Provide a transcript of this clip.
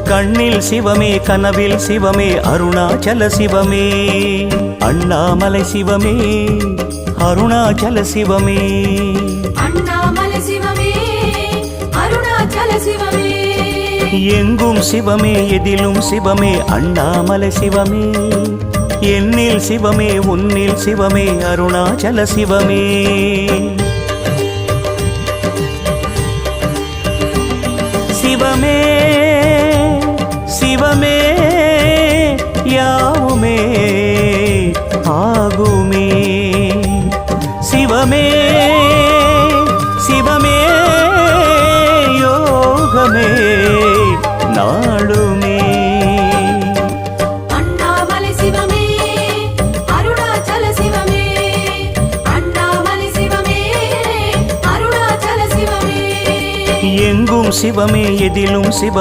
கண்ணில் சிவமே கனவில் சிவமே அருணாச்சல சிவமே அண்ணாமலை சிவமே அருணாச்சல சிவமே அண்ணாமலை சிவமே அருணாச்சல சிவமே எங்கும் சிவமே எதிலும் சிவமே அண்ணாமலை சிவமே என்னில் சிவமே உன்னில் சிவமே அருணாச்சல சிவமே சிவமே சிவமே யாவுமே ஆகுமே சிவமே சிவமே யோகமே நாளுமே அண்ணாமலை சிவமே அருணாச்சல சிவமே அண்ணாமலை சிவமே அருணாச்சல சிவமே எங்கும் சிவமே எதிலும் சிவ